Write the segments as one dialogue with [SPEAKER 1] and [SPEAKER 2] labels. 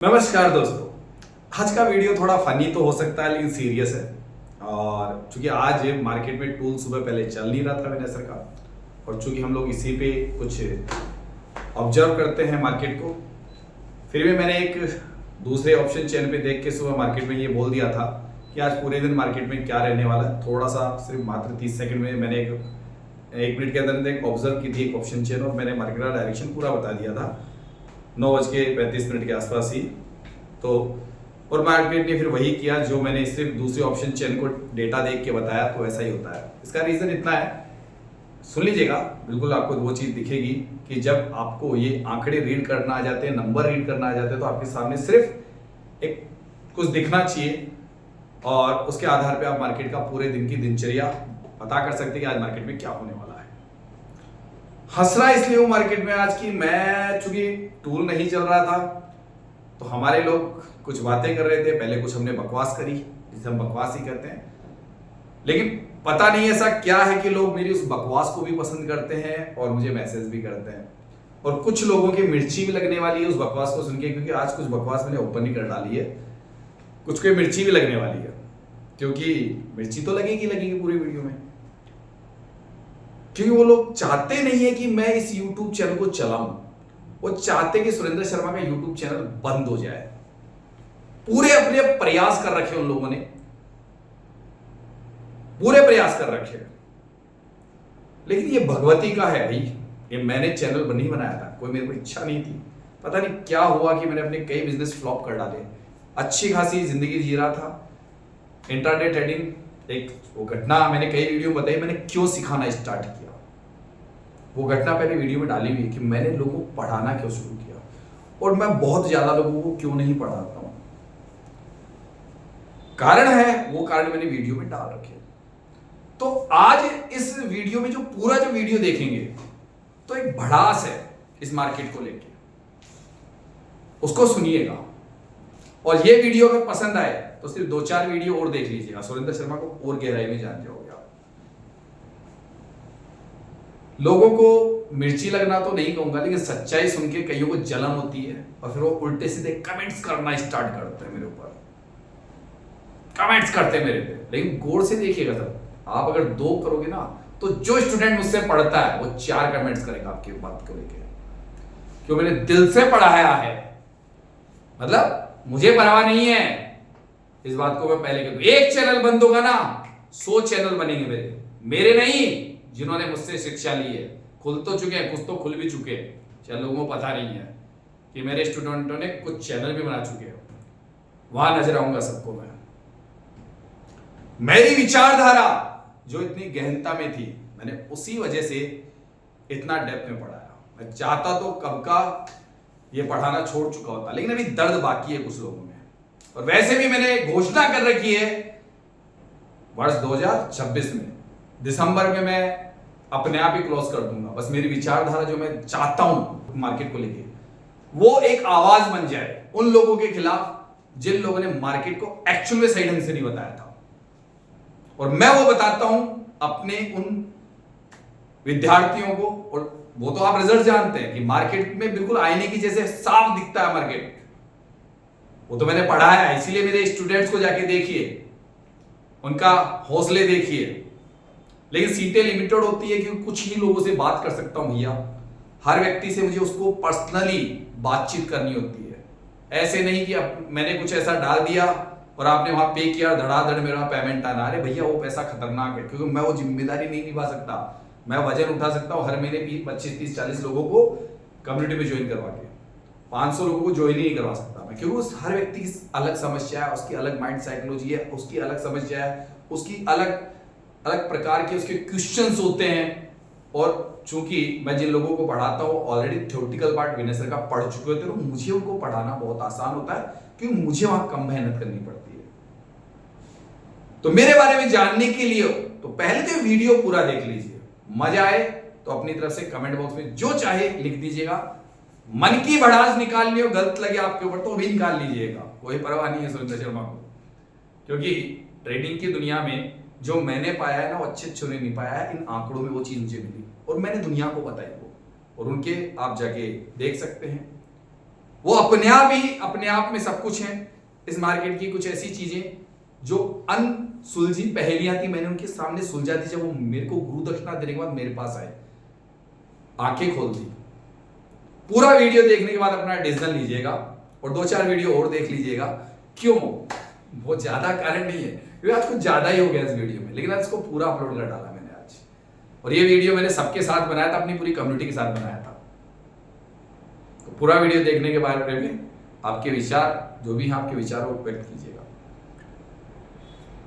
[SPEAKER 1] नमस्कार दोस्तों। आज का वीडियो थोड़ा फनी तो हो सकता है लेकिन सीरियस है। और चूंकि आज मार्केट में टूल सुबह पहले चल नहीं रहा था विनेसर का, और चूंकि हम लोग इसी पे कुछ ऑब्जर्व करते हैं मार्केट को, फिर भी मैंने एक दूसरे ऑप्शन चेन पे देख के सुबह मार्केट में ये बोल दिया था कि आज पूरे दिन मार्केट में क्या रहने वाला है। थोड़ा सा सिर्फ मात्र 30 सेकंड में मैंने एक मिनट के अंदर एक ऑब्जर्व की थी एक ऑप्शन चेन, और मैंने मार्केट का डायरेक्शन पूरा बता दिया था 9:35 के आसपास ही। तो और मार्केट ने फिर वही किया जो मैंने सिर्फ दूसरे ऑप्शन चेन को डेटा देख के बताया, तो ऐसा ही होता है। इसका रीजन इतना है, सुन लीजिएगा, बिल्कुल आपको वो चीज दिखेगी कि जब आपको ये आंकड़े रीड करना आ जाते हैं, नंबर रीड करना आ जाते हैं, तो आपके सामने सिर्फ एक कुछ दिखना चाहिए और उसके आधार पे आप मार्केट का पूरे दिन की दिनचर्या पता कर सकते हैं कि आज मार्केट में क्या होने वाला है। हंस रहा इसलिए हूं मार्केट में आज की, मैं चूंकि टूल नहीं चल रहा था तो हमारे लोग कुछ बातें कर रहे थे। पहले कुछ हमने बकवास करी, जिसे हम बकवास ही करते हैं, लेकिन पता नहीं ऐसा क्या है कि लोग मेरी उस बकवास को भी पसंद करते हैं और मुझे मैसेज भी करते हैं। और कुछ लोगों की मिर्ची भी लगने वाली है उस बकवास को सुन के, क्योंकि आज कुछ बकवास मैंने ओपन ही कर डाली है। कुछ को मिर्ची भी लगने वाली है, क्योंकि मिर्ची तो लगेगी पूरी वीडियो में, क्योंकि वो लोग चाहते नहीं है कि मैं इस YouTube चैनल को चलाऊं। वो चाहते कि सुरेंद्र शर्मा का YouTube चैनल बंद हो जाए। पूरे अपने प्रयास कर रखे उन लोगों ने, पूरे प्रयास कर रखे, लेकिन ये भगवती का है भाई। ये मैंने चैनल नहीं बनाया था, कोई मेरे को इच्छा नहीं थी। पता नहीं क्या हुआ कि मैंने अपने कई बिजनेस फ्लॉप कर डाले। अच्छी खासी जिंदगी जी रहा था। इंटरनेट ट्रेडिंग एक वो घटना मैंने कई वीडियो में बताई, मैंने क्यों सिखाना स्टार्ट किया। वो घटना पहले वीडियो में डाली हुई है कि मैंने लोगों को पढ़ाना क्यों शुरू किया, और मैं बहुत ज्यादा लोगों को क्यों नहीं पढ़ाता हूं। कारण है, वो कारण मैंने वीडियो में डाल रखे। तो आज इस वीडियो में जो पूरा जो वीडियो देखेंगे, तो एक भड़ास है इस मार्केट को लेके, उसको सुनिएगा। और ये वीडियो अगर पसंद आए तो सिर्फ 2-4 वीडियो और देख लीजिएगा, सुरेंद्र शर्मा को और गहराई में जान जाओगे आप। लोगों को मिर्ची लगना तो नहीं कहूंगा, लेकिन सच्चाई सुन के कईयों को जलन होती है और फिर वो उल्टे सीधे कमेंट्स करना स्टार्ट करते हैं मेरे ऊपर, कमेंट्स करते हैं मेरे पे। लेकिन गौर से देखिएगा सर, आप अगर 2 करोगे ना, तो जो स्टूडेंट मुझसे पढ़ता है वो 4 कमेंट्स करेगा आपकी बात को लेकर, क्यों मैंने दिल से पढ़ाया है। मतलब मुझे परवाह नहीं है, इस बात को मैं पहले कह दूं। एक चैनल बंद होगा ना, 100 चैनल बनेंगे मेरे नहीं, जिन्होंने मुझसे शिक्षा ली है। खुल तो चुके हैं, कुछ तो खुल भी चुके हैं, शायद लोगों को पता नहीं है कि मेरे स्टूडेंटों ने कुछ चैनल भी बना चुके हैं। वहां नजर आऊंगा सबको मैं। मेरी विचारधारा जो इतनी गहनता में थी, मैंने उसी वजह से इतना डेप्थ में पढ़ाया। मैं चाहता तो कब का ये पढ़ाना छोड़ चुका होता, लेकिन अभी दर्द बाकी है कुछ लोगों में। और वैसे भी मैंने घोषणा कर रखी है, वर्ष 2026 में दिसंबर में मैं अपने आप ही क्लोज कर दूंगा। बस मेरी विचारधारा जो मैं चाहता हूं मार्केट को लेके, वो एक आवाज बन जाए उन लोगों के खिलाफ जिन लोगों ने मार्केट को एक्चुअल में सही ढंग से नहीं बताया था। और मैं वो बताता हूं अपने उन विद्यार्थियों को, और वो तो आप रिजल्ट जानते हैं कि मार्केट में बिल्कुल आईने की जैसे साफ दिखता है मार्केट। वो तो मैंने पढ़ा है, इसीलिए मेरे स्टूडेंट्स को जाके देखिए, उनका हौसले देखिए। लेकिन सीटें लिमिटेड होती है क्योंकि कुछ ही लोगों से बात कर सकता हूं भैया। हर व्यक्ति से मुझे उसको पर्सनली बातचीत करनी होती है। ऐसे नहीं कि अब मैंने कुछ ऐसा डाल दिया और आपने वहां पे किया, धड़ाधड़ मेरा पेमेंट आना। अरे भैया वो पैसा खतरनाक है, क्योंकि मैं वो जिम्मेदारी नहीं निभा सकता। मैं वजन उठा सकता हूं हर महीने 25, 30, 40 लोगों को कम्युनिटी में ज्वाइन करवा के, 500 लोगों को ज्वाइन ही नहीं करवा सकता मैं, क्योंकि उस हर व्यक्ति की अलग समस्या है, उसकी अलग माइंड साइकोलॉजी है, उसकी अलग समस्या है, उसकी अलग अलग प्रकार के उसके क्वेश्चंस होते हैं। और चूंकि मैं जिन लोगों को पढ़ाता हूं ऑलरेडी थ्योरेटिकल पार्ट विनेसर का पढ़ चुके होते हैं, तो मुझे उनको पढ़ाना बहुत आसान होता है, क्योंकि मुझे वहां कम मेहनत करनी पड़ती है। तो मेरे बारे में जानने के लिए तो पहले तो वीडियो पूरा देख लीजिए। मजा आए तो अपनी तरफ से कमेंट बॉक्स में जो चाहे लिख दीजिएगा। मन की भड़ास निकालनी हो, गलत लगे आपके ऊपर तो भी निकाल लीजिएगा, कोई परवाह नहीं है सुरेंद्र शर्मा को। क्योंकि ट्रेडिंग की दुनिया में जो मैंने पाया है ना, वो अच्छे ने नहीं पाया है। इन आंकड़ों में वो चीज मुझे मिली और मैंने दुनिया को बताई वो, और उनके आप जाके देख सकते हैं। वो अपने आप में सब कुछ है। इस मार्केट की कुछ ऐसी चीजें जो अनसुलझी पहेलियां थी, मैंने उनके सामने सुलझा दी जब वो मेरे को गुरु दक्षिणा देने के बाद मेरे पास आए, आंखें खोल दी। पूरा वीडियो देखने के बाद अपना डिसीजन लीजिएगा और 2-4 वीडियो और देख लीजिएगा। क्यों, बहुत ज्यादा कारण नहीं है, क्योंकि आज कुछ ज्यादा ही हो गया इस वीडियो में, लेकिन आज इसको पूरा अपलोड कर डाला मैंने आज। और ये वीडियो मैंने सबके साथ बनाया था, अपनी पूरी कम्युनिटी के साथ बनाया था। तो पूरा वीडियो देखने के बारे में आपके विचार, जो भी हैं आपके विचार, वो व्यक्त कीजिएगा।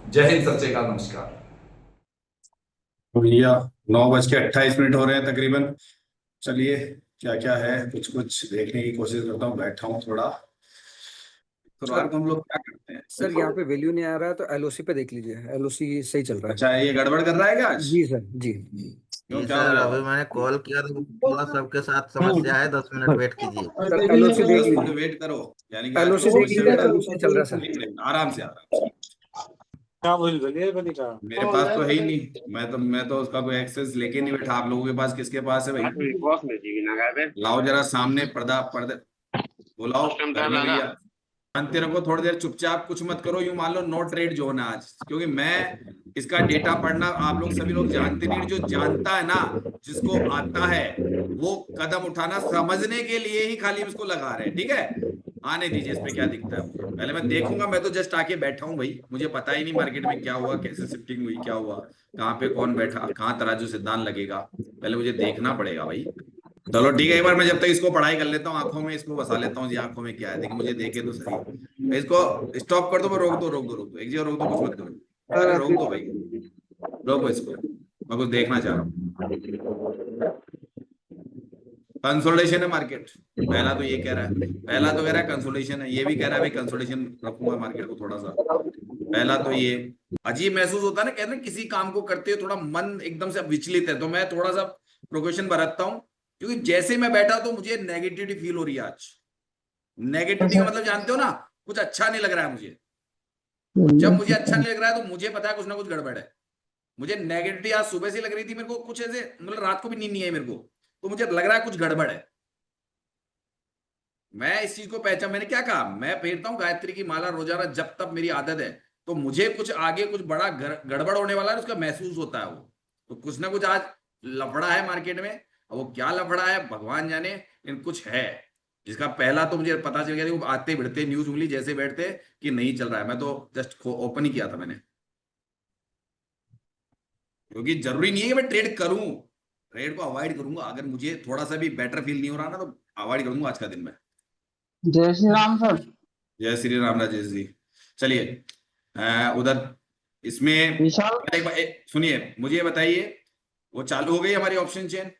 [SPEAKER 1] जय हिंद, सत श्री अकाल, नमस्कार।
[SPEAKER 2] भैया 9:28 हो रहे हैं तकरीबन। चलिए क्या क्या है कुछ कुछ देखने की कोशिश करता हूँ, बैठा हूँ थोड़ा। तो रात को हम लोग क्या करते हैं
[SPEAKER 3] सर यहाँ पे वैल्यू नहीं आ रहा है तो एलओसी पे देख लीजिए, एलओसी सही चल रहा है।
[SPEAKER 2] अच्छा, ये गड़बड़ कर रहा है क्या आज?
[SPEAKER 3] जी सर जी।
[SPEAKER 2] क्यों,
[SPEAKER 4] जी
[SPEAKER 2] क्या हो
[SPEAKER 4] सर,
[SPEAKER 2] गया?
[SPEAKER 4] अभी मैंने कॉल किया तो बोला सबके साथ समस्या है, 10 मिनट वेट कीजिए।
[SPEAKER 3] सर एलओसी देख लीजिए,
[SPEAKER 2] वेट करो, यानी कि आज
[SPEAKER 3] एलओसी
[SPEAKER 2] को
[SPEAKER 3] देख लीजिए,
[SPEAKER 2] समस्या
[SPEAKER 3] एलओसी चल रहा है सर।
[SPEAKER 2] एक मिनट, आराम से आराम से।
[SPEAKER 5] क्या बोल रही है?
[SPEAKER 2] मेरे पास तो है ही नहीं, मैं तो उसका कोई एक्सेस लेके नहीं बैठा। आप लोगों के पास किसके पास है भाई? लाओ जरा सामने पर्दा बुलाओ भैया, शांति रखो थोड़ी देर, चुपचाप कुछ मत करो। यूं मान लो नो ट्रेड जोन है आज, क्योंकि मैं इसका डेटा पढ़ना आप लोग सभी लोग जानते नहीं। जो जानता है ना, जिसको आता है, वो कदम उठाना समझने के लिए ही खाली इसको लगा रहे हैं। ठीक है, आने दीजिए, इस पे क्या दिखता है पहले मैं देखूंगा। मैं तो जस्ट आके बैठा हूं भाई, मुझे पता ही नहीं मार्केट में क्या हुआ, कैसे शिफ्टिंग हुई, क्या हुआ, कहाँ पे कौन बैठा, कहाँ तराजू सिद्धांत लगेगा, पहले मुझे देखना पड़ेगा भाई। चलो ठीक है, एक बार मैं जब तक इसको पढ़ाई कर लेता हूँ, आंखों में इसको बसा लेता हूँ, ये आंखों में क्या है देखिए, मुझे देखे तो सही। इसको स्टॉप कर दो, रोक दो रोक दो रोक दो, एक जगह रोक दो, कुछ मत करो। अरे रोक दो भाई, रोको इसको, मैं कुछ देखना चाह रहा हूँ। कंसोलिडेशन है मार्केट, पहला तो ये कह रहा है, पहला तो कह रहा है कंसोलिडेशन है, ये भी कह रहा है भाई कंसोलिडेशन रखूंगा मार्केट को थोड़ा सा। पहला तो ये अजीब महसूस होता है ना, कहते हैं किसी काम को करते हुए थोड़ा मन एकदम से विचलित है, तो मैं थोड़ा सा प्रोकेशन बरतता हूँ, क्योंकि जैसे मैं बैठा तो मुझे नेगेटिविटी फील हो रही है आज। नेगेटिविटी का मतलब जानते हो ना, कुछ अच्छा नहीं लग रहा है मुझे। जब मुझे अच्छा नहीं लग रहा है तो मुझे पता है कुछ ना कुछ गड़बड़ है। मुझे नेगेटिविटी आज सुबह से लग रही थी मेरे को, कुछ ऐसे मतलब रात को भी नींद नहीं आई मेरे को, तो मुझे लग रहा है कुछ गड़बड़ है। मैं इस चीज को पहचान, मैंने क्या कहा, मैं फेरता हूँ गायत्री की माला रोजाना जब तब मेरी आदत है, तो मुझे कुछ आगे कुछ बड़ा गड़बड़ होने वाला है उसका महसूस होता है। वो तो कुछ ना कुछ आज लफड़ा है मार्केट में, और वो क्या लफड़ा है भगवान जाने, लेकिन कुछ है जिसका पहला तो मुझे पता चल गया था। वो आते भिड़ते न्यूज उंगली जैसे बैठते कि नहीं चल रहा है, मैं तो जस्ट ओपन ही किया था मैंने, क्योंकि जरूरी नहीं है कि मैं ट्रेड करूं, ट्रेड को अवॉइड करूंगा। अगर मुझे थोड़ा सा भी बेटर फील नहीं हो रहा ना, तो अवॉइड करूंगा आज का दिन में।
[SPEAKER 6] जय श्री राम सर।
[SPEAKER 2] जय श्री राम राजेश जी। चलिए उधर इसमें
[SPEAKER 6] विशाल
[SPEAKER 2] एक बार सुनिए, मुझे ये बताइए, वो चालू हो गई हमारी ऑप्शन चेन?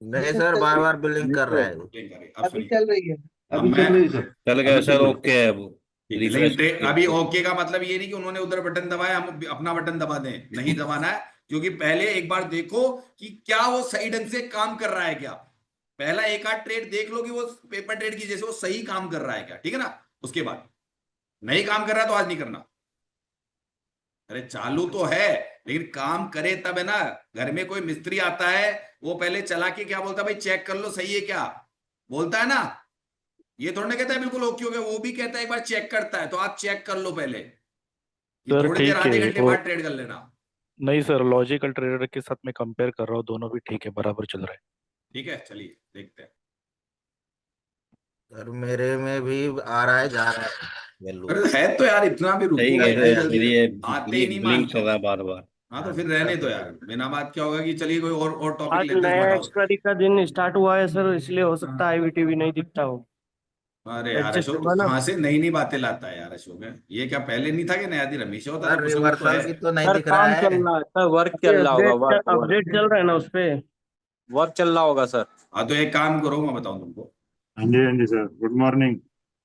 [SPEAKER 4] नहीं सर, बार बार बिलिंग कर रहा है वो।
[SPEAKER 2] अब सुनिए,
[SPEAKER 6] चल रही है,
[SPEAKER 2] अब मैं
[SPEAKER 7] चल गया सर, ओके है वो।
[SPEAKER 2] ठीक है, लेकिन अभी ओके का मतलब ये नहीं कि उन्होंने उधर बटन दबाया हम अपना बटन दबा दें, नहीं दबाना है। क्योंकि पहले एक बार देखो कि क्या वो सही ढंग से काम कर रहा है क्या। पहला एक आध ट्रेड देख लो कि वो पेपर ट्रेड की जैसे वो सही काम कर रहा है क्या, ठीक है ना। उसके बाद नहीं काम कर रहा है तो आज नहीं करना। अरे चालू तो है, लेकिन काम करे तब है ना। घर में कोई मिस्त्री आता है, वो पहले चला के क्या बोलता है, भाई चेक कर लो सही है क्या, बोलता है ना। ये थोड़ा ना कहता है बिल्कुल ओके हो गया, वो भी कहता है एक बार चेक करता है, तो आप चेक कर लो पहले,
[SPEAKER 5] सर
[SPEAKER 2] थोड़ी देर
[SPEAKER 5] ठीक
[SPEAKER 2] आधे
[SPEAKER 5] है,
[SPEAKER 2] घंटे बाद ट्रेड कर लेना।
[SPEAKER 5] नहीं सर, लॉजिकल ट्रेडर के साथ मैं कंपेयर कर रहा हूँ, दोनों भी ठीक है, बराबर चल रहा है।
[SPEAKER 2] ठीक है, चलिए देखते हैं।
[SPEAKER 4] सर मेरे में भी आ रहा है, जा रहा है वैल्यू।
[SPEAKER 2] अरे है तो यार, इतना भी रुको
[SPEAKER 7] सही
[SPEAKER 2] भाई,
[SPEAKER 7] कह रहे
[SPEAKER 2] इतनी
[SPEAKER 7] हैं,
[SPEAKER 2] जल्दी
[SPEAKER 7] फिर ये
[SPEAKER 2] आते ही नहीं
[SPEAKER 7] ब्लिंक
[SPEAKER 2] मानते।
[SPEAKER 7] कर रहा है बार बार।
[SPEAKER 2] हाँ तो फिर रहने दो यार, बिना बात क्या होगा कि चलिए कोई और टॉपिक
[SPEAKER 6] आज
[SPEAKER 2] लेते हैं,
[SPEAKER 6] नया
[SPEAKER 2] बताओ।
[SPEAKER 6] एक्सपायरी का दिन स्टार्ट हुआ है सर, इसलिए हो सकता है आईवीटीवी नहीं दिखता हो।
[SPEAKER 2] अरे यार
[SPEAKER 6] एडजस्ट
[SPEAKER 2] अशोक, तो
[SPEAKER 6] होगा ना
[SPEAKER 2] कहाँ से नई नई बातें लाता है यार अशोक है? ये क्या पहले नहीं था कि नया दिन हमेशा होता था,
[SPEAKER 4] सर
[SPEAKER 2] कुछ ना कुछ तो
[SPEAKER 4] रिवर्सल
[SPEAKER 2] है।
[SPEAKER 4] भी तो नहीं
[SPEAKER 6] सर,
[SPEAKER 4] दिख रहा
[SPEAKER 6] काम चल
[SPEAKER 4] है।
[SPEAKER 6] रहा है
[SPEAKER 8] सर वर्क चल रहा होगा, वर्क
[SPEAKER 6] अपडेट चल रहा है ना उस पे।
[SPEAKER 8] वर्क चल रहा होगा सर।
[SPEAKER 2] हाँ तो एक काम करो, मैं बताऊं तुमको।
[SPEAKER 9] हाँ जी सर, गुड मॉर्निंग।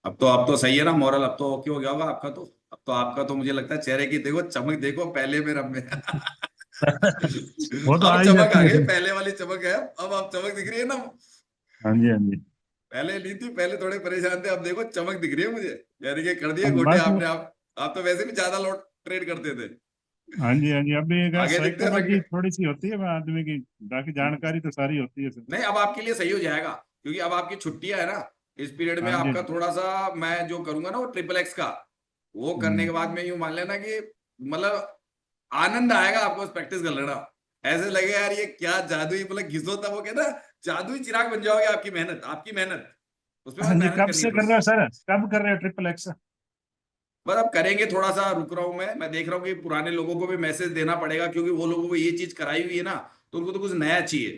[SPEAKER 2] अब तो सही है ना मॉरल, अब तो ओके हो गया होगा आपका तो। अब तो मुझे लगता है चेहरे की देखो चमक, देखो पहले में रब में
[SPEAKER 9] वो तो
[SPEAKER 2] अब
[SPEAKER 9] आ ही
[SPEAKER 2] चमक आ
[SPEAKER 9] जाती
[SPEAKER 2] गई,
[SPEAKER 9] है।
[SPEAKER 2] पहले वाली चमक है, अब आप चमक दिख रही है ना।
[SPEAKER 9] हाँ जी।
[SPEAKER 2] पहले नहीं थी, पहले थोड़े परेशान थे, अब देखो चमक दिख रही है मुझे, यानी कि कर दिए गोटे
[SPEAKER 9] बस
[SPEAKER 2] आपने। आप तो वैसे भी ज्यादा लॉट ट्रेड करते थे।
[SPEAKER 9] हाँ जी, अभी एक
[SPEAKER 2] आगे दिखते हैं
[SPEAKER 9] साइकोलॉजी
[SPEAKER 2] रंग।
[SPEAKER 9] थोड़ी सी होती है आदमी की, बाकी जानकारी तो सारी होती है सर।
[SPEAKER 2] नहीं, अब आपके लिए सही हो जाएगा। क्योंकि अब आपकी छुट्टियां है ना, इस पीरियड में
[SPEAKER 9] हाँ जी।
[SPEAKER 2] आपका थोड़ा सा मैं जो करूंगा ना वो XXX का, वो करने के बाद में यूं मान लेना कि मतलब आनंद आएगा आपको प्रैक्टिस कर लेना। ऐसे लगे यार ये क्या जादुई मतलब घिसो था वो कहना जादुई चिराग बन जाओगे। आपकी मेहनत उसमें बस
[SPEAKER 9] हाँ जी,
[SPEAKER 2] मेहनत
[SPEAKER 9] कब
[SPEAKER 2] करनी
[SPEAKER 9] से
[SPEAKER 2] है
[SPEAKER 9] कर
[SPEAKER 2] बस।
[SPEAKER 9] रहे हो सर? कब कर रहे हो XXX?
[SPEAKER 2] बस अब करेंगे, थोड़ा सा रुक रहा हूं मैं देख रहा हूँ कि पुराने लोगों को भी मैसेज देना पड़ेगा, क्योंकि वो लोगों को ये चीज कराई हुई है ना, तो उनको तो कुछ नया चाहिए,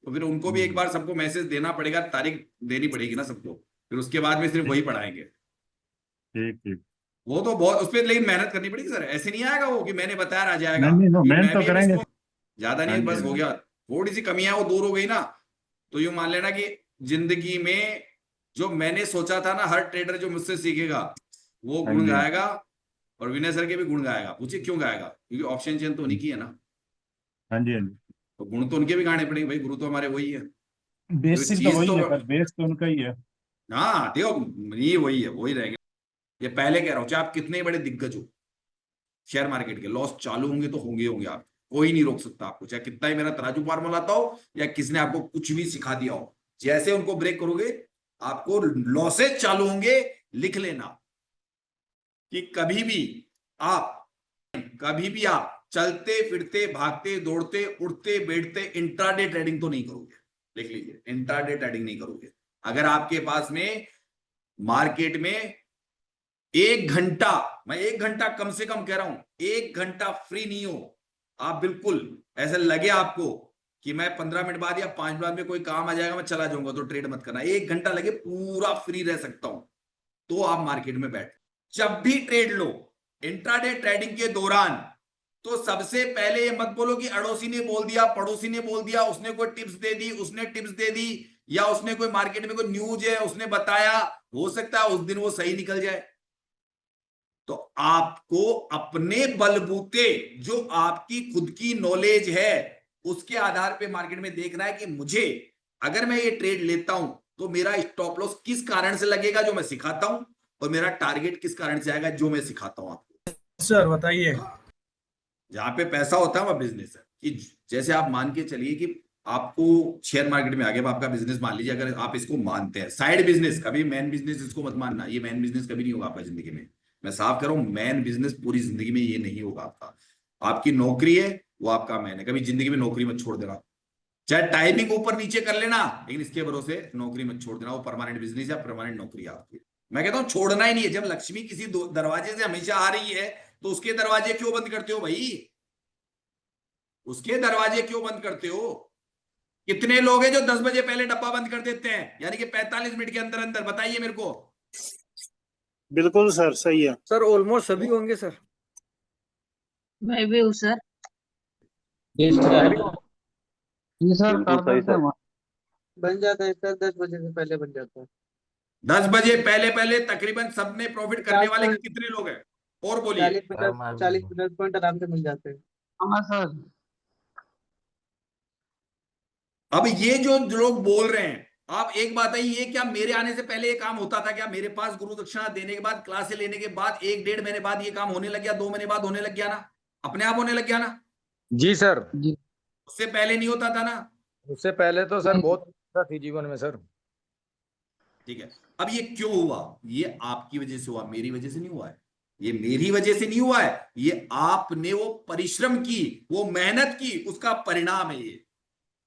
[SPEAKER 2] तो फिर उनको भी एक बार सबको मैसेज देना पड़ेगा, तारीख देनी पड़ेगी ना सबको, फिर उसके बाद में सिर्फ वही पढ़ाएंगे।
[SPEAKER 9] ठीक ठीक।
[SPEAKER 2] वो तो बहुत उस पर लेकिन मेहनत करनी पड़ेगी सर, ऐसे नहीं आएगा वो कि मैंने बताया आ जाएगा।
[SPEAKER 9] नहीं नहीं, नो
[SPEAKER 2] ये
[SPEAKER 9] मेहनत
[SPEAKER 2] मैं
[SPEAKER 9] तो
[SPEAKER 2] भी अब
[SPEAKER 9] करेंगे।
[SPEAKER 2] इसको ज्यादा
[SPEAKER 9] हाँ
[SPEAKER 2] नहीं,
[SPEAKER 9] जी,
[SPEAKER 2] बस
[SPEAKER 9] हाँ
[SPEAKER 2] हो
[SPEAKER 9] जी।
[SPEAKER 2] गया, थोड़ी सी कमियां वो दूर हो गई ना, तो यूं मान लेना कि जिंदगी में जो मैंने सोचा था ना, हर ट्रेडर जो मुझसे सीखेगा वो
[SPEAKER 9] हाँ
[SPEAKER 2] गुण
[SPEAKER 9] जी,
[SPEAKER 2] गाएगा, और विनय सर के भी गुण गाएगा। पूछिए क्यों गाएगा? क्योंकि ऑप्शन चेंज तो उन्हीं की है ना,
[SPEAKER 9] हाँ जी, हाँ जी।
[SPEAKER 2] तो गुण तो उनके भी गाने पड़ेंगे भाई, गुरु तो हमारे वही है। तो
[SPEAKER 9] बेसिक तो
[SPEAKER 2] चीज
[SPEAKER 9] वही
[SPEAKER 2] तो
[SPEAKER 9] है सर, बेस तो उनका ही है।
[SPEAKER 2] हाँ देखो, ये वही है, वही रहेगा। ये पहले कह रहा हूं, चाहे आप कितने ही बड़े दिग्गज हो शेयर मार्केट के, लॉस चालू होंगे तो होंगे आप, कोई नहीं रोक सकता आपको, चाहे कितना ही मेरा तराजू फार्मूला आता हो या किसने आपको कुछ भी सिखा दिया हो। जैसे उनको ब्रेक करोगे आपको लॉसेज चालू होंगे। लिख लेना कि कभी भी आप चलते फिरते भागते दौड़ते उठते बैठते इंट्राडे ट्रेडिंग तो नहीं करोगे। लिख लीजिए, इंट्राडे ट्रेडिंग नहीं करोगे। अगर आपके पास में मार्केट में 1 घंटा, मैं 1 घंटा कम से कम कह रहा हूं, 1 घंटा फ्री नहीं हो आप, बिल्कुल ऐसे लगे आपको कि मैं 15 मिनट बाद या 5 मिनट बाद में कोई काम आ जाएगा मैं चला जाऊंगा, तो ट्रेड मत करना। 1 घंटा लगे पूरा फ्री रह सकता हूं तो आप मार्केट में बैठ। जब भी ट्रेड लो इंट्राडे ट्रेडिंग के दौरान, तो सबसे पहले ये मत बोलो कि अड़ोसी ने बोल दिया, पड़ोसी ने बोल दिया, उसने कोई टिप्स दे दी, उसने टिप्स दे दी, या उसने कोई मार्केट में कोई न्यूज है उसने बताया, हो सकता है उस दिन वो सही निकल जाए। तो आपको अपने बलबूते जो आपकी खुद की नॉलेज है उसके आधार पे मार्केट में देखना है कि मुझे अगर मैं ये ट्रेड लेता हूं तो मेरा स्टॉप लॉस किस कारण से लगेगा जो मैं सिखाता हूं, और मेरा टारगेट किस कारण से आएगा जो मैं सिखाता हूं आपको।
[SPEAKER 10] सर बताइए।
[SPEAKER 2] जहां पे पैसा होता है वह बिजनेस है। कि जैसे आप मान के चलिए कि आपको शेयर मार्केट में आगे आपका बिजनेस मान लीजिए, अगर आप इसको मानते हैं साइड बिजनेस, कभी मेन बिजनेस इसको मत मानना, ये मेन बिजनेस कभी नहीं होगा आपका जिंदगी में। मैं साफ कर रहा हूं, मेन बिजनेस पूरी जिंदगी में ये नहीं होगा आपका। आपकी नौकरी है वो आपका मेन है, कभी जिंदगी में नौकरी मत छोड़ देना, चाहे टाइमिंग ऊपर नीचे कर लेना, लेकिन इसके भरोसे नौकरी मत छोड़ देना। वो परमानेंट बिजनेस या परमानेंट नौकरी है आपकी। मैं कहता हूं छोड़ना ही नहीं है। जब लक्ष्मी किसी दरवाजे से हमेशा आ रही है तो उसके दरवाजे क्यों बंद करते हो भाई? उसके दरवाजे क्यों बंद करते हो? कितने लोग हैं जो 10 बजे पहले डब्बा बंद कर देते हैं, यानी कि 45 मिनट के अंदर अंदर? बताइए मेरे को।
[SPEAKER 10] बिल्कुल सर, सही है।
[SPEAKER 3] सर ऑलमोस्ट सभी होंगे सर।
[SPEAKER 11] मैं भी हूँ सर।
[SPEAKER 3] मैं भी
[SPEAKER 6] जी सर,
[SPEAKER 8] बिल्कुल
[SPEAKER 6] कर
[SPEAKER 8] सही
[SPEAKER 6] देते
[SPEAKER 8] सर।
[SPEAKER 6] हैं।
[SPEAKER 4] बन जाता है सर, 10 बजे से पहले बन जाता है।
[SPEAKER 2] 10 बजे पहले पहले तकरीबन सबने प्रॉफिट करने वाले कितने लोग हैं और बोलिए?
[SPEAKER 4] 40-50 पॉइंट आराम से मिल जाते हैं।
[SPEAKER 6] हाँ सर।
[SPEAKER 2] अब ये जो लोग बोल रहे हैं, आप एक बात है, ये क्या मेरे आने से पहले ये काम होता था क्या? मेरे पास गुरु दक्षिणा देने के बाद, क्लासे लेने के बाद 1-1.5 महीने बाद ये काम होने लग गया, 2 महीने बाद होने लग गया ना, अपने आप होने लग गया ना?
[SPEAKER 8] जी सर।
[SPEAKER 6] जी।
[SPEAKER 2] उससे पहले नहीं होता था ना?
[SPEAKER 8] उससे पहले तो सर बहुत समस्या थी जीवन में सर।
[SPEAKER 2] ठीक है, अब ये क्यों हुआ? ये आपकी वजह से हुआ, मेरी वजह से नहीं हुआ है। ये मेरी वजह से नहीं हुआ है, ये आपने वो परिश्रम की, वो मेहनत की, उसका परिणाम है ये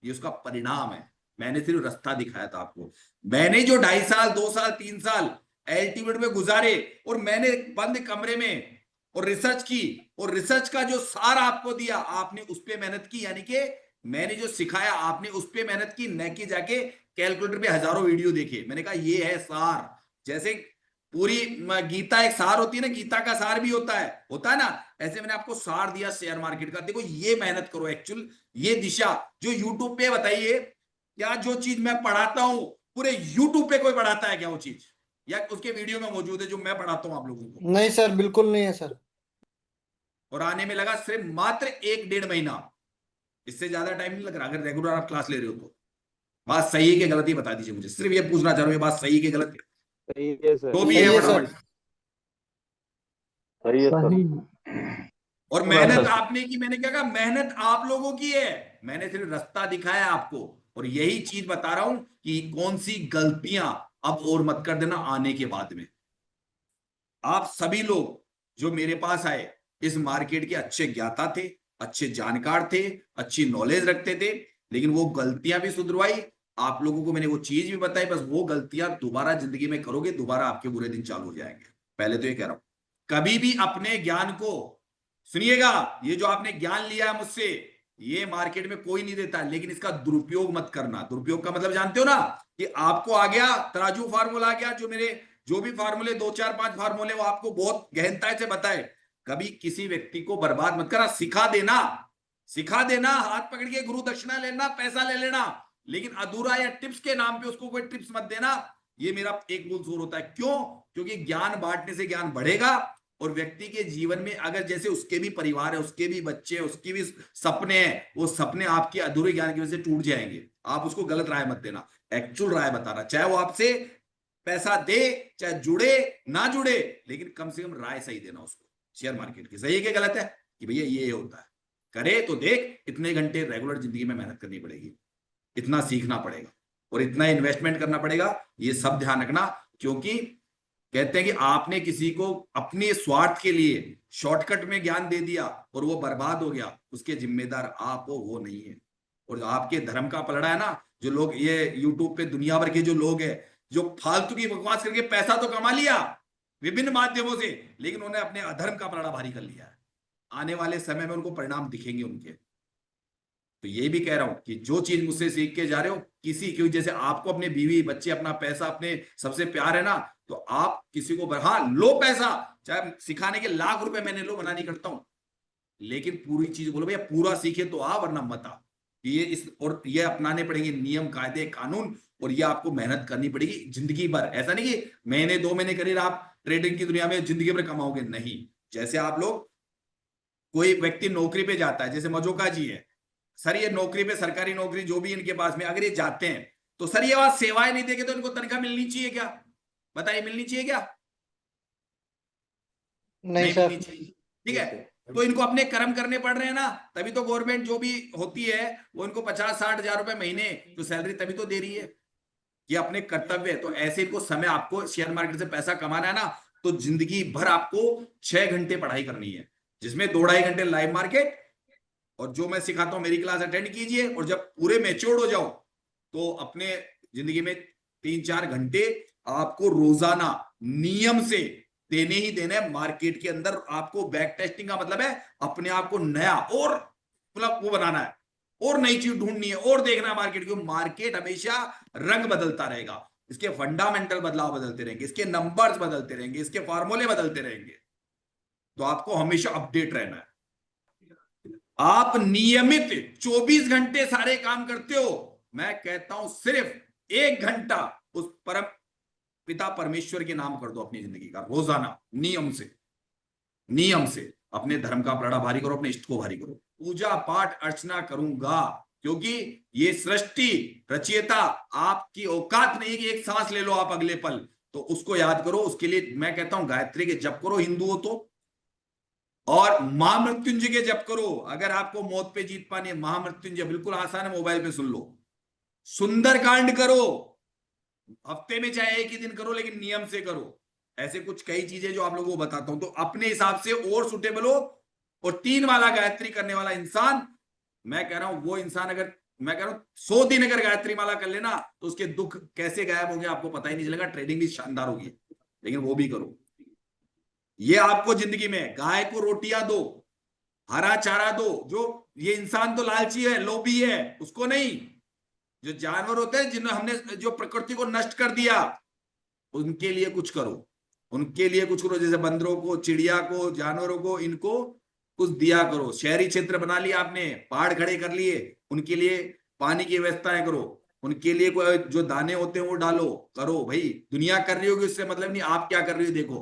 [SPEAKER 2] उसका परिणाम है। मैंने सिर्फ रास्ता दिखाया था आपको। मैंने जो 2.5 साल 2 साल 3 साल एल्टीमेट में गुजारे, और मैंने बंद कमरे में और रिसर्च की, और रिसर्च का जो सार आपको दिया, आपने उस पर मेहनत की, यानी कि मैंने जो सिखाया आपने उस पर मेहनत की, न कि जाके कैलकुलेटर पे हजारों वीडियो देखे। मैंने कहा ये है सार। जैसे पूरी गीता एक सार होती है ना, गीता का सार भी होता है ना, ऐसे मैंने आपको सार दिया शेयर मार्केट का। देखो ये मेहनत करो, एक्चुअल ये दिशा जो यूट्यूब पे, बताइए क्या जो चीज मैं पढ़ाता हूं पूरे यूट्यूब पे कोई पढ़ाता है क्या वो चीज, या उसके वीडियो में मौजूद है जो मैं पढ़ाता हूं आप लोगों को?
[SPEAKER 4] नहीं सर, बिल्कुल नहीं है सर।
[SPEAKER 2] और आने में लगा सिर्फ मात्र 1-1.5 महीना, इससे ज्यादा टाइम नहीं लग रहा। अगर रेगुलर आप क्लास ले रहे हो तो बात सही है कि गलत, ही बता दीजिए मुझे। सिर्फ ये पूछना चाह रहा हूं, ये बात सही है कि गलत है?
[SPEAKER 8] सही है सर।
[SPEAKER 2] तो भी
[SPEAKER 4] सही
[SPEAKER 2] है
[SPEAKER 4] है
[SPEAKER 2] फटाफट।
[SPEAKER 4] सर।
[SPEAKER 8] सही है सर।
[SPEAKER 2] और मेहनत आपने की, मैंने क्या कहा, मेहनत आप लोगों की है। मैंने सिर्फ रास्ता दिखाया आपको, और यही चीज बता रहा हूं कि कौन सी गलतियां अब और मत कर देना आने के बाद में। आप सभी लोग जो मेरे पास आए इस मार्केट के अच्छे ज्ञाता थे, अच्छे जानकार थे, अच्छी नॉलेज रखते थे, लेकिन वो गलतियां भी सुधरवाई, आप लोगों को मैंने वो चीज भी बताई, बस वो गलतियां दोबारा जिंदगी में करोगे, दोबारा आपके बुरे दिन चालू हो जाएंगे। पहले तो ये कह रहा हूं, कभी भी अपने ज्ञान को सुनिएगा, ये जो आपने ज्ञान लिया है मुझसे, ये मार्केट में कोई नहीं देता, लेकिन इसका दुरुपयोग मत करना। दुरुपयोग का मतलब जानते हो ना, कि आपको आ गया तराजू फार्मूला, आ गया, जो मेरे जो भी फार्मूले 2 4 5 फार्मूले वो आपको बहुत गहनता से बताए, कभी किसी व्यक्ति को बर्बाद मत करना। सिखा देना, हाथ पकड़ के गुरु दक्षिणा लेना, पैसा ले लेना, लेकिन अधूरा या टिप्स के नाम पे उसको कोई टिप्स मत देना। ये मेरा एक मूल जोर होता है। क्यों? क्योंकि ज्ञान बांटने से ज्ञान बढ़ेगा, और व्यक्ति के जीवन में अगर जैसे उसके भी परिवार है, उसके भी बच्चे हैं, उसके भी सपने हैं, वो सपने आपके अधूरे ज्ञान की वजह से टूट जाएंगे। आप उसको गलत राय मत देना, एक्चुअल राय बताना, चाहे वो आपसे पैसा दे, चाहे जुड़े ना जुड़े, लेकिन कम से कम राय सही देना उसको शेयर मार्केट की। सही है कि गलत है? कि भैया ये होता है, करे तो देख, इतने घंटे रेगुलर जिंदगी में मेहनत करनी पड़ेगी, इतना सीखना पड़ेगा और इतना इन्वेस्टमेंट करना पड़ेगा। ये सब ध्यान रखना, क्योंकि कहते हैं कि आपने किसी को अपने स्वार्थ के लिए शॉर्टकट में ज्ञान दे दिया और वो बर्बाद हो गया, उसके जिम्मेदार आप हो, वो नहीं है। और आपके धर्म का पलड़ा है ना, जो लोग ये यूट्यूब पे दुनिया भर के जो लोग हैं, जो फालतू की बकवास करके पैसा तो कमा लिया विभिन्न माध्यमों से, लेकिन उन्होंने अपने अधर्म का पलड़ा भारी कर लिया है। आने वाले समय में उनको परिणाम दिखेंगे उनके। तो ये भी कह रहा हूं कि जो चीज मुझसे सीख के जा रहे हो, किसी क्यों, जैसे आपको अपने बीवी बच्चे, अपना पैसा, अपने सबसे प्यार है ना, तो आप किसी को हाँ लो पैसा, चाहे सिखाने के लाख रुपए मैंने लो, मना नहीं करता हूं, लेकिन पूरी चीज बोलो भैया, पूरा सीखे तो आ, वरना मत आ। और ये अपनाने पड़ेंगे नियम, कायदे, कानून, और ये आपको मेहनत करनी पड़ेगी जिंदगी भर। ऐसा नहीं कि महीने 2 महीने करिए आप ट्रेडिंग की दुनिया में जिंदगी भर कमाओगे, नहीं। जैसे आप लोग, कोई व्यक्ति नौकरी पे जाता है, जैसे मजोका जी है, सर ये नौकरी पे, सरकारी नौकरी जो भी इनके पास में, अगर ये जाते हैं तो सर ये बात सेवाएं नहीं देंगे तो इनको तनख्वाह मिलनी चाहिए क्या? बताइए, मिलनी चाहिए क्या? नहीं मिलनी चाहिए। ठीक है, तो इनको अपने कर्म करने पड़ रहे हैं ना, तभी तो गवर्नमेंट जो भी होती है वो इनको 50-60 हजार रुपए महीने जो सैलरी तभी तो दे रही है। ये अपने कर्तव्य है। तो ऐसे इनको समय, आपको शेयर मार्केट से पैसा कमाना है ना, तो जिंदगी भर आपको 6 घंटे पढ़ाई करनी है, जिसमें 2-2.5 घंटे लाइव मार्केट, और जो मैं सिखाता हूं मेरी क्लास अटेंड कीजिए, और जब पूरे मैच्योर्ड हो जाओ तो अपने जिंदगी में 3-4 घंटे आपको रोजाना नियम से देने ही देने। मार्केट के अंदर आपको बैक टेस्टिंग का मतलब है अपने आप को नया और मतलब वो बनाना है, और नई चीज ढूंढनी है, और देखना है मार्केट को। मार्केट हमेशा रंग बदलता रहेगा, इसके फंडामेंटल बदलाव बदलते रहेंगे, इसके नंबर्स बदलते रहेंगे, इसके फॉर्मूले बदलते रहेंगे, तो आपको हमेशा अपडेट रहना है। आप नियमित 24 घंटे सारे काम करते हो, मैं कहता हूं सिर्फ 1 घंटा उस परम पिता परमेश्वर के नाम कर दो अपनी जिंदगी का, रोजाना नियम से अपने धर्म का पलड़ा भारी करो, अपने इष्ट को भारी करो। पूजा पाठ अर्चना करूंगा, क्योंकि ये सृष्टि रचयिता आपकी औकात नहीं कि एक सांस ले लो आप अगले पल, तो उसको याद करो। उसके लिए मैं कहता हूं गायत्री के जप करो, हिंदू हो तो, और महामृत्युंजय के जप करो। अगर आपको मौत पे जीत पानी है, महामृत्युंजय बिल्कुल आसान है, मोबाइल पे सुन लो। सुंदरकांड करो, हफ्ते में चाहे एक ही दिन करो, लेकिन नियम से करो। ऐसे कुछ कई चीजें जो आप लोगों को बताता हूं, तो अपने हिसाब से और सुटेबल हो। और 3 वाला गायत्री करने वाला इंसान, मैं कह रहा हूं वो इंसान, अगर मैं कह रहा हूं 100 दिन अगर गायत्री माला कर लेना, तो उसके दुख कैसे गायब होंगे आपको पता ही नहीं चलेगा। ट्रेडिंग भी शानदार होगी, लेकिन वो भी करो। ये आपको जिंदगी में गाय को रोटियां दो, हरा चारा दो। जो ये इंसान तो लालची है, लोभी है, उसको नहीं। जो जानवर होते हैं जिन्हें हमने जो प्रकृति को नष्ट कर दिया, उनके लिए कुछ करो, उनके लिए कुछ करो। जैसे बंदरों को, चिड़िया को, जानवरों को, इनको कुछ दिया करो। शहरी क्षेत्र बना लिया आपने, पहाड़ खड़े कर लिए, उनके लिए पानी की व्यवस्थाएं करो, उनके लिए कोई जो दाने होते हैं वो डालो, करो भाई। दुनिया कर रही होगी उससे मतलब नहीं, आप क्या कर रही हो देखो।